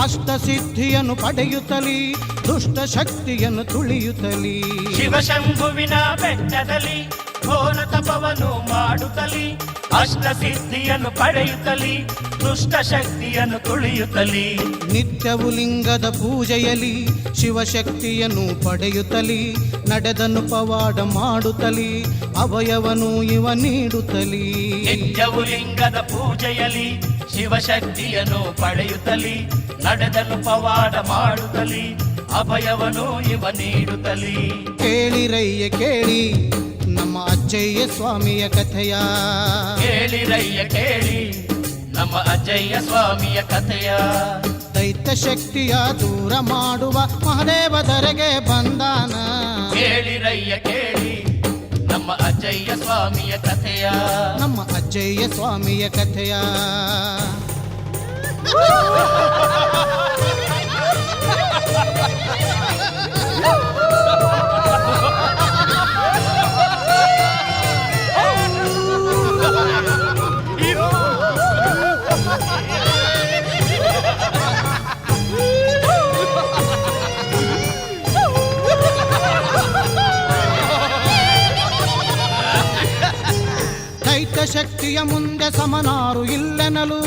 ಅಷ್ಟಸಿದ್ಧಿಯನ್ನು ಪಡೆಯುತ್ತಲಿ ದುಷ್ಟ ಶಕ್ತಿಯನ್ನು ತುಳಿಯುತ್ತಲಿ ಶಿವಶಂಭುವಿನ ಬೆಟ್ಟದಲ್ಲಿ ಘೋರ ತಪವನ್ನು ಮಾಡುತ್ತಲಿ ಅಷ್ಟ ಸಿದ್ಧಿಯನ್ನು ಪಡೆಯುತ್ತಲಿ ದುಷ್ಟ ಶಕ್ತಿಯನ್ನು ತುಳಿಯುತ್ತಲಿ ನಿತ್ಯವು ಲಿಂಗದ ಪೂಜೆಯಲ್ಲಿ ಶಿವಶಕ್ತಿಯನ್ನು ಪಡೆಯುತ್ತಲಿ ನಡೆದನ್ನು ಪವಾಡ ಮಾಡುತ್ತಲಿ ಅಭಯವನು ಇವ ನೀಡುತ್ತಲಿ ನಿತ್ಯವು ಲಿಂಗದ ಪೂಜೆಯಲ್ಲಿ ಶಿವಶಕ್ತಿಯನ್ನು ಪಡೆಯುತ್ತಲಿ ನಡೆದನು ಪವಾಡ ಮಾಡುತ್ತಲಿ ಅಭಯವನು ಇವ ನೀಡುತ್ತಲಿ ಕೇಳಿರಯ್ಯ ಕೇಳಿ ನಮ್ಮ ಅಜ್ಜ ಅಜ್ಜಯ್ಯ ಸ್ವಾಮಿಯ ಕಥೆಯ. ಕೇಳಿರಯ್ಯ ಕೇಳಿ ನಮ್ಮ ಅಜ್ಜಯ್ಯ ಸ್ವಾಮಿಯ ಕಥೆಯ. ದೈತ್ಯ ಶಕ್ತಿಯ ದೂರ ಮಾಡುವ ಮಹಾದೇವ ಧರೆಗೆ ಬಂದಾನ. ಕೇಳಿರಯ್ಯ ಕೇಳಿ ನಮ್ಮ ಅಜ್ಜಯ್ಯ ಸ್ವಾಮಿಯ ಕಥೆಯ. ನಮ್ಮ ಅಜ್ಜಯ್ಯ ಸ್ವಾಮಿಯ ಕಥೆಯ. ದೈತ್ಯ ಶಕ್ತಿಯ ಮುಂದೆ ಸಮನಾರು ಇಲ್ಲೆನಲು.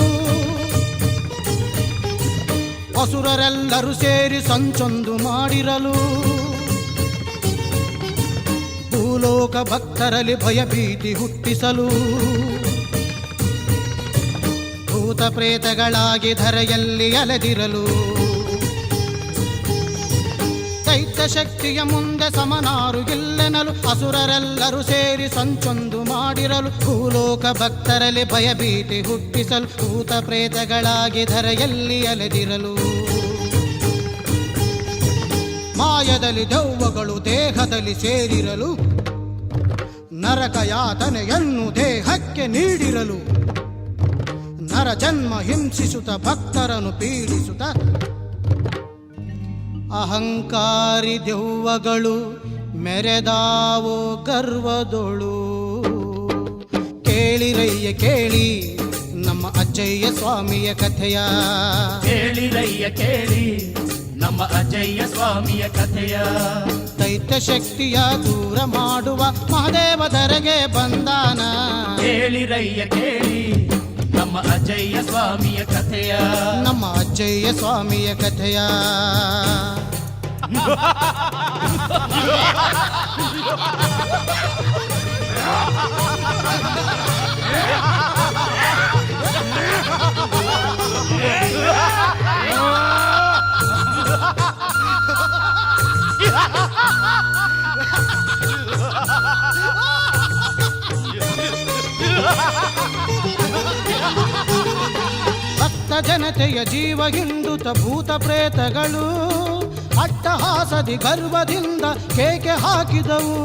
ಅಸುರರೆಲ್ಲರೂ ಸೇರಿ ಸಂಚೊಂದು ಮಾಡಿರಲು. ಭೂಲೋಕ ಭಕ್ತರಲ್ಲಿ ಭಯಭೀತಿ ಹುಟ್ಟಿಸಲು. ಭೂತ ಪ್ರೇತಗಳಾಗಿ ಧರೆಯಲ್ಲಿ ಅಲೆದಿರಲು. ದೈತ್ಯ ಶಕ್ತಿಯ ಮುಂದೆ ಸಮನಾರು ಇಲ್ಲೆನಲು. ಅಸುರರೆಲ್ಲರೂ ಸೇರಿ ಸಂಚೊಂದು ಮಾಡಿರಲು. ಭೂಲೋಕ ಭಕ್ತರಲ್ಲಿ ಭಯಭೀತಿ ಹುಟ್ಟಿಸಲು. ಭೂತ ಪ್ರೇತಗಳಾಗಿ ಧರೆಯಲ್ಲಿ ಅಲೆದಿರಲು. ಮಾಯದಲ್ಲಿ ದೆವ್ವಗಳು ದೇಹದಲ್ಲಿ ಸೇರಿರಲು. ನರಕ ಯಾತನೆಯನ್ನು ದೇಹಕ್ಕೆ ನೀಡಿರಲು. ನರ ಜನ್ಮ ಹಿಂಸಿಸುತ್ತ ಭಕ್ತರನ್ನು ಪೀಡಿಸುತ್ತ. ಅಹಂಕಾರಿ ದೆವ್ವಗಳು ಮೆರೆದಾವೋ ಗರ್ವದೊಳು. ಕೇಳಿರಯ್ಯ ಕೇಳಿ ನಮ್ಮ ಅಜ್ಜಯ್ಯ ಸ್ವಾಮಿಯ ಕಥೆಯ. ಕೇಳಿರಯ್ಯ ಕೇಳಿ ನಮ್ಮ ಅಜ್ಜಯ್ಯ ಸ್ವಾಮಿಯ ಕಥೆಯ. ದೈತ್ಯ ಶಕ್ತಿಯ ದೂರ ಮಾಡುವ ಮಹಾದೇವ ಧರೆಗೆ ಬಂದಾನ. ಕೇಳಿರಯ್ಯ ಕೇಳಿ ನಮ್ಮ ಅಜ್ಜಯ್ಯ ಸ್ವಾಮಿಯ ಕಥೆಯ. ನಮ್ಮ ಅಜ್ಜಯ್ಯ ಸ್ವಾಮಿಯ ಕಥೆಯ. ಭಕ್ತ ಜನತೆಯ ಜೀವ ಹಿಂಡುತ್ತ ಭೂತ ಪ್ರೇತಗಳು ಅಟ್ಟಹಾಸದಿ ಗರ್ವದಿಂದ ಕೇಕೆ ಹಾಕಿದವು.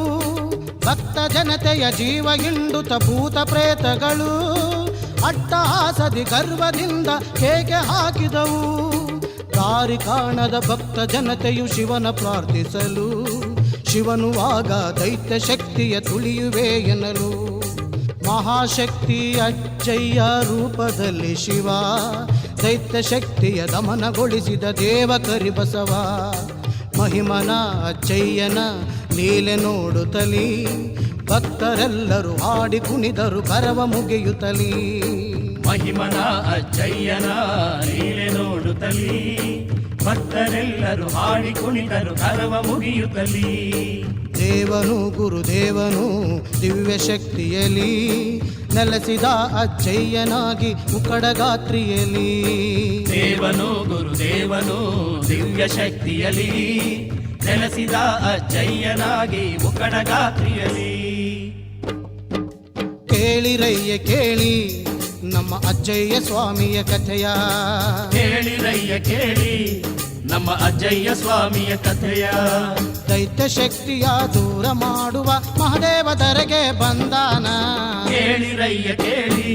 ಭಕ್ತ ಜನತೆಯ ಜೀವ ಹಿಂಡುತ್ತ ಭೂತ ಪ್ರೇತಗಳು ಅಟ್ಟಹಾಸದಿ ಗರ್ವದಿಂದ ಕೇಕೆ ಹಾಕಿದವು. ದಾರಿ ಕಾಣದ ಭಕ್ತ ಜನತೆಯು ಶಿವನ ಪ್ರಾರ್ಥಿಸಲು. ಶಿವನು ಆಗ ದೈತ್ಯ ಶಕ್ತಿಯ ತುಳಿಯುವೆ ಎನ್ನಲು. ಮಹಾಶಕ್ತಿ ಅಜ್ಜಯ್ಯ ರೂಪದಲ್ಲಿ ಶಿವ ದೈತ್ಯ ಶಕ್ತಿಯ ದಮನಗೊಳಿಸಿದ ದೇವ ಕರಿಬಸವ. ಮಹಿಮನ ಅಜ್ಜಯ್ಯನ ಲೀಲೆ ನೋಡುತ್ತಲೀ ಭಕ್ತರೆಲ್ಲರೂ ಹಾಡಿ ಕುಣಿದರು ಕರವ ಮುಗಿಯುತ್ತಲೀ. ಮಹಿಮನ ಅಜ್ಜಯ್ಯನ ಲೀಲೆ ನೋಡುತ್ತಲೀ ಭಕ್ತರೆಲ್ಲರೂ ಹಾಡಿ ಕುಣಿದರು ಕರವ ಮುಗಿಯುತ್ತಲೀ. ದೇವನು ಗುರುದೇವನು ದಿವ್ಯ ಶಕ್ತಿಯಲಿ ನೆಲೆಸಿದ ಅಜ್ಜಯ್ಯನಾಗಿ ಮುಖಡಗಾತ್ರಿಯಲಿ. ದೇವನು ಗುರುದೇವನು ದಿವ್ಯ ಶಕ್ತಿಯಲಿ ನೆಲೆಸಿದ ಅಜ್ಜಯ್ಯನಾಗಿ ಮುಖಡಗಾತ್ರಿಯಲಿ. ಕೇಳಿರಯ್ಯ ಕೇಳಿ ನಮ್ಮ ಅಜ್ಜಯ್ಯ ಸ್ವಾಮಿಯ ಕಥೆಯ. ಕೇಳಿರಯ್ಯ ಕೇಳಿ ನಮ್ಮ ಅಜ್ಜಯ್ಯ ಸ್ವಾಮಿಯ ಕಥೆಯ. ದೈತ್ಯ ಶಕ್ತಿಯ ದೂರ ಮಾಡುವ ಮಹಾದೇವ ಧರೆಗೆ ಬಂದಾನ. ಕೇಳಿರಯ್ಯ ಕೇಳಿ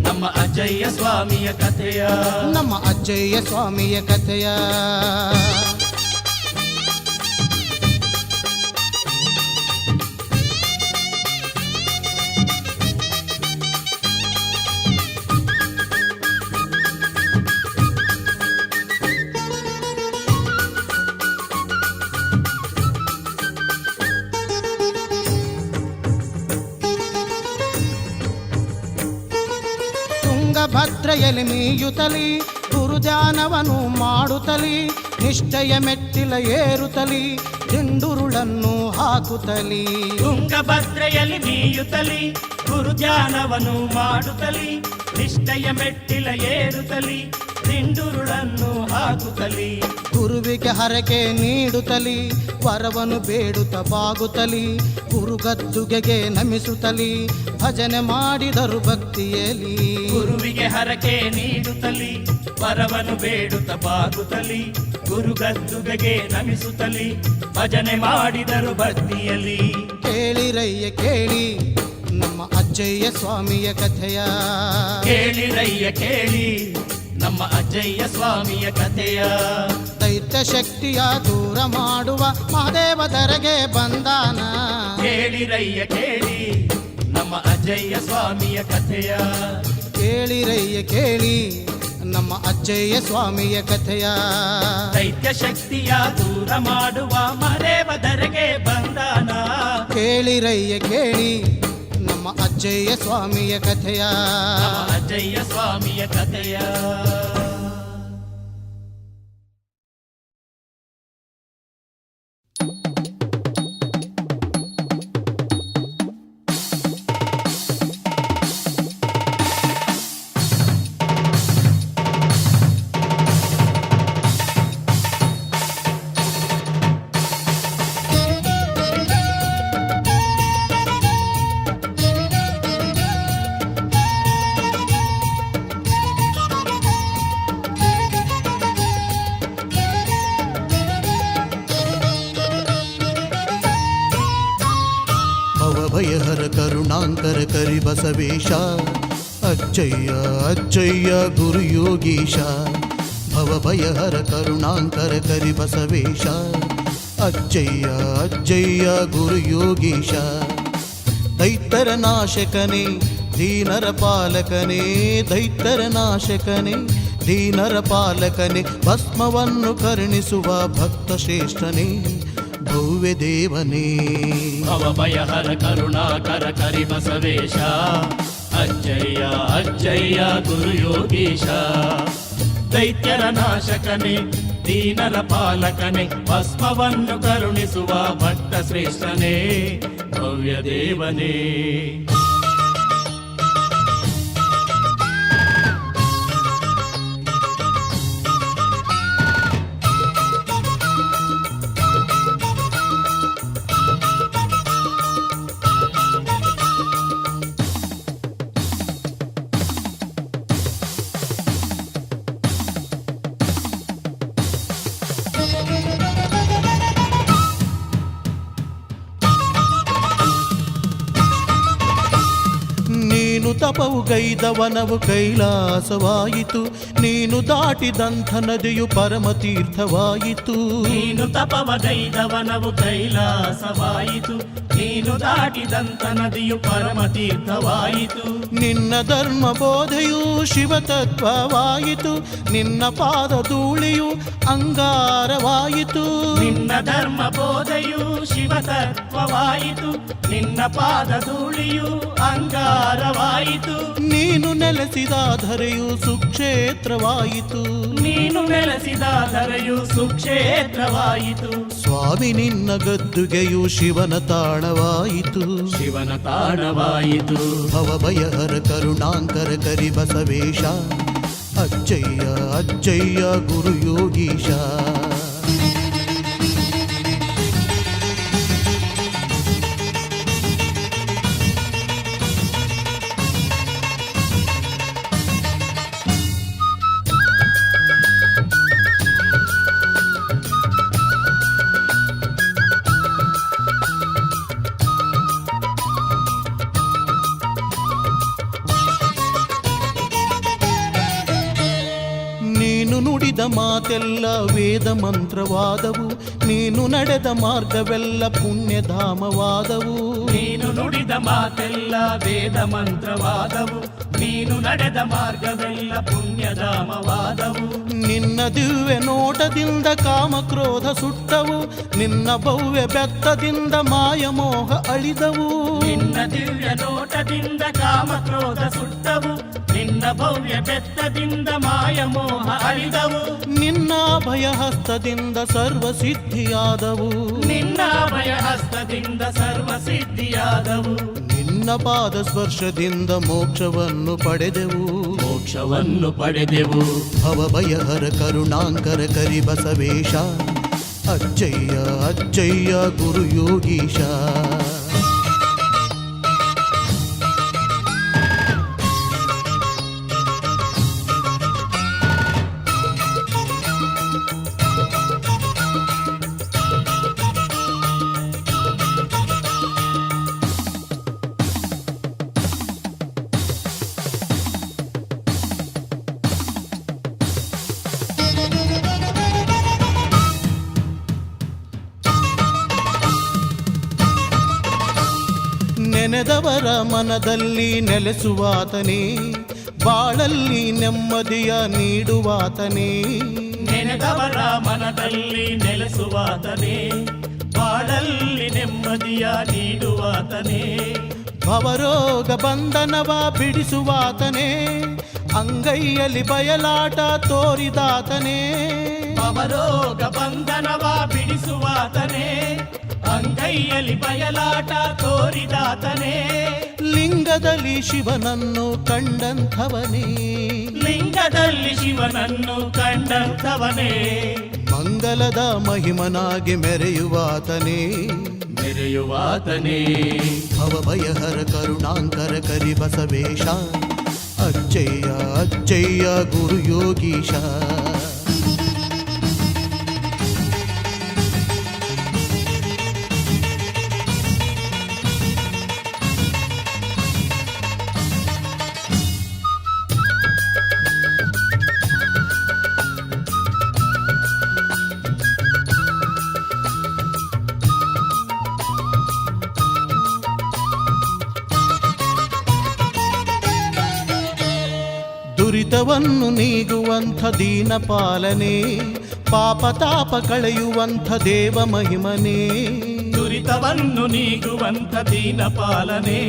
ನಮ್ಮ ಅಜ್ಜಯ್ಯ ಸ್ವಾಮಿಯ ಕಥೆಯ. ನಮ್ಮ ಅಜ್ಜಯ್ಯ ಸ್ವಾಮಿಯ ಕಥೆಯ. ಭದ್ರೆಯಲ್ಲಿ ಮೀಯುತ್ತಲಿ ಗುರುಧ್ಯಾನವನು ಮಾಡುತ್ತಲಿ. ನಿಷ್ಠೆಯ ಮೆಟ್ಟಿಲ ಏರುತ್ತಲಿ ದಿಂಡುರುಳನ್ನು ಹಾಕುತ್ತಲಿ. ತುಂಗಭದ್ರೆಯಲ್ಲಿ ಮೀಯುತ್ತಲಿ ಗುರುಧ್ಯಾನವನು ಮಾಡುತ್ತಲಿ. ನಿಷ್ಠೆಯ ಮೆಟ್ಟಿಲ ಏರುತ್ತಲಿ ದಿಂಡುರುಳನ್ನು ಹಾಕುತ್ತಲಿ. ಗುರುವಿಗೆ ಹರಕೆ ನೀಡುತ್ತಲಿ ವರವನ್ನು ಬೇಡುತ್ತ ಬಾಗುತ್ತಲಿ ಗುರುಗದ್ದುಗೆಗೆ ನಮಿಸುತ್ತಲಿ ಭಜನೆ ಮಾಡಿದರು ಭಕ್ತಿಯಲ್ಲಿ. ಗುರುವಿಗೆ ಹರಕೆ ನೀಡುತ್ತಲಿ ವರವನ್ನು ಬೇಡುತ್ತ ಬಾಗುತ್ತಲಿ ಗುರುಗದ್ದುಗೆಗೆ ನಮಿಸುತ್ತಲಿ ಭಜನೆ ಮಾಡಿದರು ಭಕ್ತಿಯಲ್ಲಿ. ಕೇಳಿರಯ್ಯ ಕೇಳಿ ನಮ್ಮ ಅಜ್ಜಯ್ಯ ಸ್ವಾಮಿಯ ಕಥೆಯ, ಕೇಳಿರಯ್ಯ ಕೇಳಿ ನಮ್ಮ ಅಜ್ಜಯ್ಯ ಸ್ವಾಮಿಯ ಕಥೆಯ. ದೈತ್ಯ ಶಕ್ತಿಯ ದೂರ ಮಾಡುವ ಮಹಾದೇವ ಧರೆಗೆ ಬಂದಾನ. ಕೇಳಿರಯ್ಯ ಕೇಳಿ ನಮ್ಮ ಅಜ್ಜಯ್ಯ ಸ್ವಾಮಿಯ ಕಥೆಯ. ಕೇಳಿರಯ್ಯ ಕೇಳಿ ನಮ್ಮ ಅಜ್ಜಯ್ಯ ಸ್ವಾಮಿಯ ಕಥೆಯ. ದೈತ್ಯ ಶಕ್ತಿಯ ದೂರ ಮಾಡುವ ಮಹಾದೇವ ಧರೆಗೆ ಬಂದಾನ. ಕೇಳಿರಯ್ಯ ಕೇಳಿ ನಮ್ಮ ಅಜ್ಜಯ್ಯ ಸ್ವಾಮಿಯ ಕಥೆಯ. ನಮ್ಮ ಅಜ್ಜಯ್ಯ ಸ್ವಾಮಿಯ ಕಥೆಯ. ಭಯಹರ ಕರುಣಾಂಕರ ಕರಿ ಬಸವೇಶ ಅಜ್ಜಯ್ಯ ಅಜ್ಜಯ್ಯ ಗುರು ಯೋಗೀಶ. ಭವಭಯಹರ ಕರುಣಾಂಕರ ಕರಿ ಬಸವೇಶ ಅಜ್ಜಯ್ಯ ಅಜ್ಜಯ್ಯ ಗುರು ಯೋಗೀಶ. ದೈತ್ಯರ ನಾಶಕನೇ ದೀನರ ಪಾಲಕನೇ, ದೈತ್ಯರ ನಾಶಕನೇ ದೀನರ ಪಾಲಕನೇ, ಭಸ್ಮವನ್ನು ಕರುಣಿಸುವ ಭಕ್ತ ಶ್ರೇಷ್ಠನೇ ಭವ್ಯ ದೇವನೇ. ಭವಭಯಹರ ಕರುಣಾಕರ ಕರಿ ಬಸವೇಶ ಅಜ್ಜಯ್ಯ ಅಜ್ಜಯ್ಯ ಗುರು ಯೋಗೀಶ. ದೈತ್ಯರ ನಾಶಕನೇ ದೀನರ ಪಾಲಕನೇ, ಭಸ್ಮವನ್ನು ಕರುಣಿಸುವ ಭಕ್ತ ಶ್ರೇಷ್ಠನೇ ಭವ್ಯ ದೇವನೇ. ತಪವು ಗೈದವನವು ಕೈಲಾಸವಾಯಿತು, ನೀನು ದಾಟಿದಂಥ ನದಿಯು ಪರಮತೀರ್ಥವಾಯಿತು. ನೀನು ತಪವ ಗೈದವನವು ಕೈಲಾಸವಾಯಿತು, ನೀನು ದಾಟಿದಂಥ ನದಿಯು ಪರಮತೀರ್ಥವಾಯಿತು. ನಿನ್ನ ಧರ್ಮ ಬೋಧೆಯು ಶಿವತತ್ವವಾಯಿತು, ನಿನ್ನ ಪಾದ ಧೂಳಿಯು ಅಂಗಾರವಾಯಿತು. ನಿನ್ನ ಧರ್ಮ ಬೋಧೆಯು ಶಿವತತ್ವವಾಯಿತು, ನಿನ್ನ ಪಾದ ಧೂಳಿಯು ಅಂಗಾರವಾಯಿತು. ನೀನು ನೆಲೆಸಿದ ಧರೆಯು ಸುಕ್ಷೇತ್ರವಾಯಿತು, ನೀನು ನೆಲೆಸಿದ ಧರೆಯು ಸುಕ್ಷೇತ್ರವಾಯಿತು. ಸ್ವಾಮಿ ನಿನ್ನ ಗದ್ದುಗೆಯು ಶಿವನ ತಾಣವಾಯಿತು, ಶಿವನ ತಾಣವಾಯಿತು. ಭವಭಯಹರ ಕರುಣಾಂಕರ ಕರಿ ಬಸವೇಶ ಅಜ್ಜಯ್ಯ ಅಜ್ಜಯ್ಯ ಗುರು ಯೋಗೀಶ. ನುಡಿದ ಮಾತೆಲ್ಲ ವೇದ ಮಂತ್ರವಾದವು, ನೀನು ನಡೆದ ಮಾರ್ಗವೆಲ್ಲ ಪುಣ್ಯಧಾಮವಾದವು. ನೀನು ನುಡಿದ ಮಾತೆಲ್ಲ ವೇದ ಮಂತ್ರವಾದವು, ನೀನು ನಡೆದ ಮಾರ್ಗವೆಲ್ಲ ಪುಣ್ಯಧಾಮವಾದವು. ನಿನ್ನ ದಿವ್ಯ ನೋಟದಿಂದ ಕಾಮಕ್ರೋಧ ಸುಟ್ಟವು, ನಿನ್ನ ಭವ್ಯ ಬೆತ್ತದಿಂದ ಮಾಯಮೋಹ ಅಳಿದವು. ನಿನ್ನ ದಿವ್ಯ ನೋಟದಿಂದ ಕಾಮಕ್ರೋಧ ಸುಟ್ಟವು, ನಿನ್ನ ಭವ್ಯ ಬೆತ್ತದಿಂದ ಮಾಯಮೋಹ ಅಳಿದವು. ನಿನ್ನ ಭಯಹಸ್ತದಿಂದ ಸರ್ವ ಸಿದ್ಧಿಯಾದವು, ನಿನ್ನ ಭಯಹಸ್ತದಿಂದ ಸರ್ವ ಸಿದ್ಧಿಯಾದವು. ನಿನ್ನ ಪಾದ ಸ್ಪರ್ಶದಿಂದ ಮೋಕ್ಷವನ್ನು ಪಡೆದೆವು, ಮೋಕ್ಷವನ್ನು ಪಡೆದೆವು. ಭವಭಯಹರ ಕರುಣಾಂಕರ ಕರಿ ಬಸವೇಶ ಅಜ್ಜಯ್ಯ ಅಜ್ಜಯ್ಯ ಗುರು ಯೋಗೀಶ. ನೆನೆದವರ ಮನದಲ್ಲಿ ನೆಲೆಸುವಾತನೇ, ಬಾಳಲ್ಲಿ ನೆಮ್ಮದಿಯ ನೀಡುವಾತನೇ. ನೆನೆದವರ ಮನದಲ್ಲಿ ನೆಲೆಸುವಾತನೇ, ಬಾಳಲ್ಲಿ ನೆಮ್ಮದಿಯ ನೀಡುವಾತನೇ. ಭವರೋಗ ಬಂಧನವ ಬಿಡಿಸುವಾತನೇ, ಅಂಗೈಯಲ್ಲಿ ಬಯಲಾಟ ತೋರಿದಾತನೇ. ಭವರೋಗ ಬಂಧನವ ಬಿಡಿಸುವಾತನೇ, ಅಂಗೈಯಲ್ಲಿ ಬಯಲಾಟ ತೋರಿದಾತನೇ. ಲಿಂಗದಲ್ಲಿ ಶಿವನನ್ನು ಕಂಡಂಥವನೇ, ಲಿಂಗದಲ್ಲಿ ಶಿವನನ್ನು ಕಂಡಂಥವನೇ. ಮಂಗಲದ ಮಹಿಮನಾಗಿ ಮೆರೆಯುವಾತನೇ, ಮೆರೆಯುವಾತನೇ. ಭವಭಯಹರ ಕರುಣಾಂಕರ ಕರಿ ಬಸವೇಶ ಅಜ್ಜಯ್ಯ ಅಜ್ಜಯ್ಯ ಗುರು ಯೋಗೀಶ. ದುರಿತವನ್ನು ನೀಗುವಂಥ ದೀನ ಪಾಲನೆ, ಪಾಪ ತಾಪ ಕಳೆಯುವಂಥ ದೇವ ಮಹಿಮನೆ. ದುರಿತವನ್ನು ನೀಗುವಂಥ ದೀನ ಪಾಲನೆ,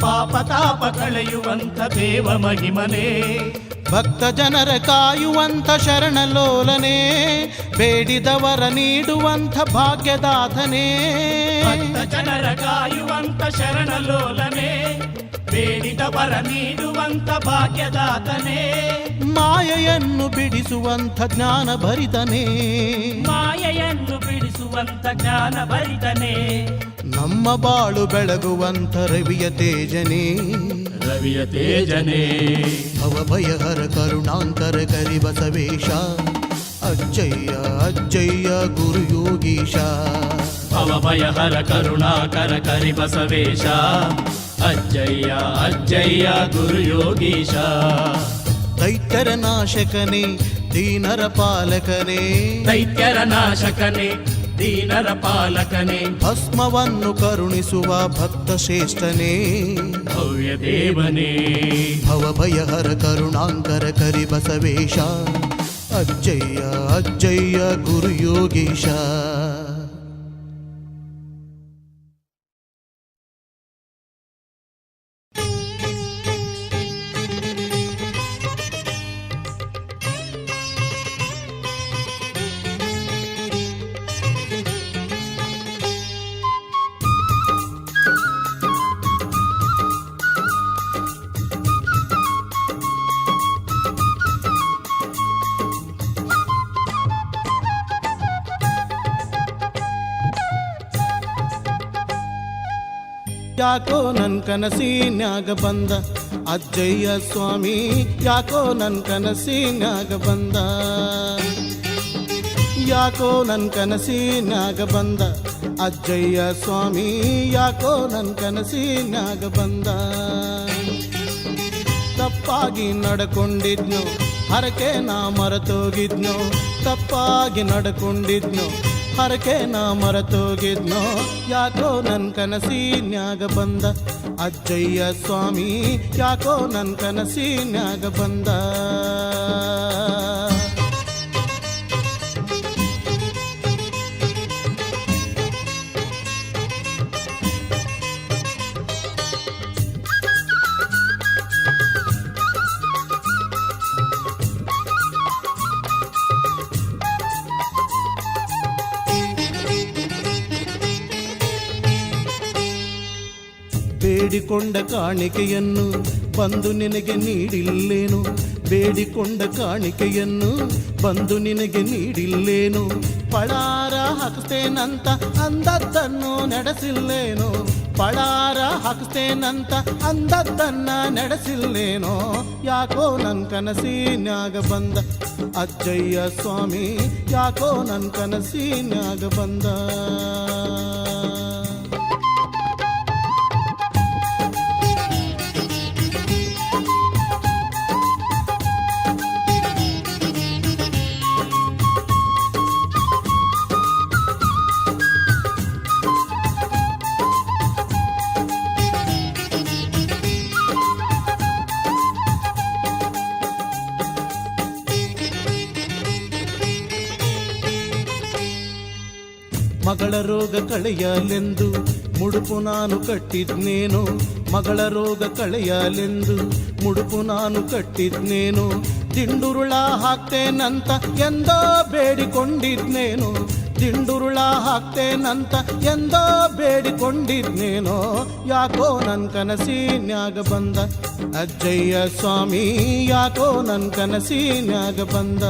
ಪಾಪ ತಾಪ ಕಳೆಯುವಂಥ ದೇವ ಮಹಿಮನೆ. ಭಕ್ತ ಜನರ ಕಾಯುವಂಥ ಶರಣಲೋಲನೆ, ಬೇಡಿದವರ ನೀಡುವಂಥ ಭಾಗ್ಯದಾತನೇ. ಭಕ್ತ ಜನರ ಕಾಯುವಂಥ ಶರಣಲೋಲನೆ, ಬೇಡಿದವರ ನೀಡುವಂಥ ಭಾಗ್ಯದಾತನೇ. ಮಾಯೆಯನ್ನು ಬಿಡಿಸುವಂಥ ಜ್ಞಾನ ಭರಿತನೇ, ಮಾಯೆಯನ್ನು ಬಿಡಿಸುವಂಥ ಜ್ಞಾನ ಭರಿತನೇ. ನಮ್ಮ ಬಾಳು ಬೆಳಗುವಂಥ ರವಿಯ ತೇಜನೇ, ರವಿಯ ತೇಜನೇ. ಭವಭಯಹರ ಕರುಣಾಂಕರ ಕರಿ ಬಸವೇಶ ಅಜ್ಜಯ್ಯ ಅಜ್ಜಯ್ಯ ಗುರು ಯೋಗೀಶ. ಭವಭಯಹರ ಕರುಣಾಕರ ಕರಿ ಬಸವೇಶ ಅಜ್ಜಯ್ಯ ಅಜ್ಜಯ್ಯ ಗುರು ಯೋಗೀಶ. ದೈತ್ಯರ ನಾಶಕನೇ, ದೀನರ ಪಾಲಕನೇ, ದೈತ್ಯರ ನಾಶಕನೇ, ದೀನರ ಪಾಲಕನೇ. ಭಸ್ಮವನ್ನು ಕರುಣಿಸುವ ಭಕ್ತ ಶ್ರೇಷ್ಠನೇ, ಭವ್ಯ ದೇವನೇ. ಭವಭಯಹರ ಕರುಣಾಂಕರ ಕರಿ ಬಸವೇಶ ಅಜ್ಜಯ್ಯ ಅಜ್ಜಯ್ಯ ಗುರು ಯೋಗೀಶ. ಯಾಕೋ ನನ್ ಕನಸಿನ್ಯಾಗ ಬಂದ ಅಜ್ಜಯ್ಯ ಸ್ವಾಮಿ, ಯಾಕೋ ನನ್ ಕನಸಿನ್ಯಾಗ ಬಂದ, ಯಾಕೋ ನನ್ ಕನಸಿನ್ಯಾಗ ಬಂದ ಅಜ್ಜಯ್ಯ ಸ್ವಾಮಿ, ಯಾಕೋ ನನ್ ಕನಸಿನ್ಯಾಗ ಬಂದ. ತಪ್ಪಾಗಿ ನಡ್ಕೊಂಡಿದ್ನು ಹರಕೆ ನಾ ಮರೆತೋಗಿದ್ನು, ತಪ್ಪಾಗಿ ನಡ್ಕೊಂಡಿದ್ನು ಹರಕೆ ನಾ ಮರೆತೋಗಿದ್ನೋ. ಯಾಕೋ ನನ್ ಕನಸಿನ್ಯಾಗ ಬಂದ ಅಜ್ಜಯ್ಯ ಸ್ವಾಮಿ, ಯಾಕೋ ನನ್ ಕನಸಿನ್ಯಾಗ ಬಂದ. ಬೇಡಿಕೊಂಡ ಕಾಣಿಕೆಯನ್ನು ಬಂದು ನಿನಗೆ ನೀಡಿಲ್ಲೇನು ಬೇಡಿಕೊಂಡ ಕಾಣಿಕೆಯನ್ನು ಬಂದು ನಿನಗೆ ನೀಡಿಲ್ಲೇನು ಪಳಾರ ಹಾಕ್ತೇನಂತ ಅಂದದ್ದನ್ನು ನಡೆಸಿಲ್ಲೇನೋ ಪಳಾರ ಹಾಕ್ತೇನಂತ ಅಂದದ್ದನ್ನ ನಡೆಸಿಲ್ಲೇನೋ ಯಾಕೋ ನನ್ ಕನಸಿನ್ಯಾಗ ಬಂದ ಅಜ್ಜಯ್ಯ ಸ್ವಾಮಿ ಯಾಕೋ ನನ್ ಕನಸಿನ್ಯಾಗ ಬಂದ ಮಗಳ ರೋಗ ಕಳೆಯಲೆಂದು ಮುಡುಪು ನಾನು ಕಟ್ಟಿದ್ನೇನು ಮಗಳ ರೋಗ ಕಳೆಯಲೆಂದು ಮುಡುಪು ನಾನು ಕಟ್ಟಿದ್ನೇನು ದಿಂಡುರುಳ ಹಾಕ್ತೇನಂತ ಎಂದೋ ಬೇಡಿಕೊಂಡಿದ್ನೇನು ದಿಂಡುರುಳ ಹಾಕ್ತೇನಂತ ಎಂದೋ ಬೇಡಿಕೊಂಡಿದ್ನೇನೋ ಯಾಕೋ ನನ್ ಕನಸಿನ್ಯಾಗ ಬಂದ ಅಜ್ಜಯ್ಯ ಸ್ವಾಮಿ ಯಾಕೋ ನನ್ ಕನಸಿನ್ಯಾಗ ಬಂದ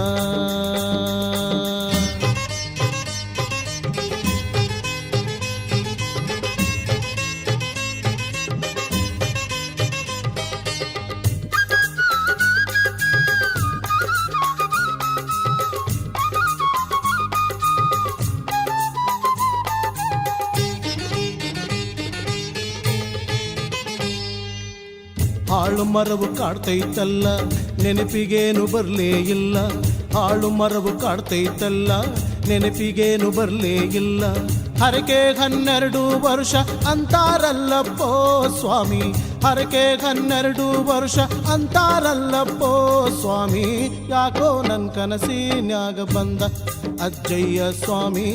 ಹಾಳು ಮರವು ಕಾಡ್ತೈತಲ್ಲ ನೆನಪಿಗೇನು ಬರ್ಲೇ ಇಲ್ಲ ಹಾಳು ಮರವು ಕಾಡ್ತೈತಲ್ಲ ನೆನಪಿಗೇನು ಬರ್ಲೇ ಇಲ್ಲ ಹರಕೆ 12 ವರ್ಷ ಅಂತಾರಲ್ಲಪ್ಪೋ ಸ್ವಾಮಿ ಹರಕೆ 12 ವರ್ಷ ಅಂತಾರಲ್ಲಪ್ಪೋ ಸ್ವಾಮಿ ಯಾಕೋ ನನ್ ಕನಸಿನ್ಯಾಗ ಬಂದ ಅಜ್ಜಯ್ಯ ಸ್ವಾಮಿ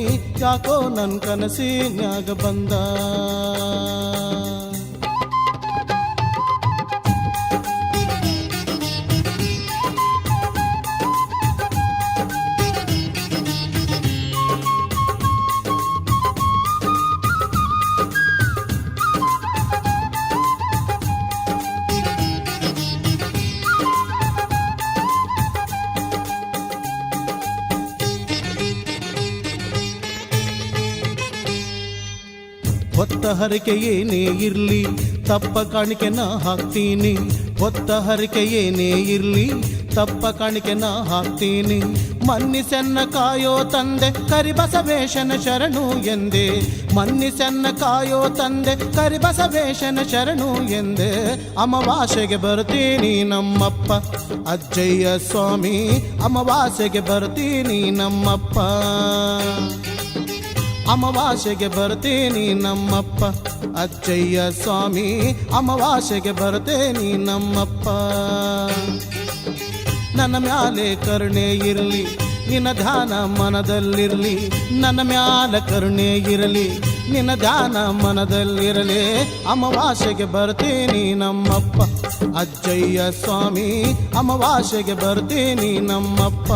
ಯಾಕೋ ನನ್ ಕನಸಿನ್ಯಾಗ ಬಂದ ಹೊತ್ತ ಹರಕೆ ಏನೇ ಇರ್ಲಿ ತಪ್ಪ ಕಾಣಿಕೆ ನಾ ಹಾಕ್ತೀನಿ ಹೊತ್ತ ಹರಕೆ ಏನೇ ಇರ್ಲಿ ತಪ್ಪ ಕಾಣಿಕೆ ನಾ ಹಾಕ್ತೀನಿ ಮನ್ನಿಸೆನ್ನ ಕಾಯೋ ತಂದೆ ಕರಿಬಸವೇಶನ ಶರಣು ಎಂದೆ ಮನ್ನಿಸೆನ್ನ ಕಾಯೋ ತಂದೆ ಕರಿಬಸವೇಶನ ಶರಣು ಎಂದೆ ಅಮಾವಾಸ್ಯೆಗೆ ಬರ್ತೀನಿ ನಮ್ಮಪ್ಪ ಅಜ್ಜಯ್ಯ ಸ್ವಾಮಿ ಅಮಾವಾಸ್ಯೆಗೆ ಬರ್ತೀನಿ ನಮ್ಮಪ್ಪ ಅಮಾವಾಸ್ಯೆಗೆ ಬರ್ತೀನಿ ನಮ್ಮಪ್ಪ ಅಜ್ಜಯ್ಯ ಸ್ವಾಮಿ ಅಮಾವಾಸ್ಯೆಗೆ ಬರ್ತೀನಿ ನಮ್ಮಪ್ಪ ನನ್ನ ಮ್ಯಾಲೆ ಕರುಣೆ ಇರಲಿ ನಿನ್ನ ಧ್ಯಾನ ಮನದಲ್ಲಿರಲಿ ನನ್ನ ಮ್ಯಾಲ ಕರುಣೆ ಇರಲಿ ನಿನ್ನ ಧ್ಯಾನ ಮನದಲ್ಲಿರಲಿ ಅಮಾವಾಸ್ಯೆಗೆ ಬರ್ತೀನಿ ನಮ್ಮಪ್ಪ ಅಜ್ಜಯ್ಯ ಸ್ವಾಮಿ ಅಮಾವಾಸ್ಯೆಗೆ ಬರ್ತೀನಿ ನಮ್ಮಪ್ಪ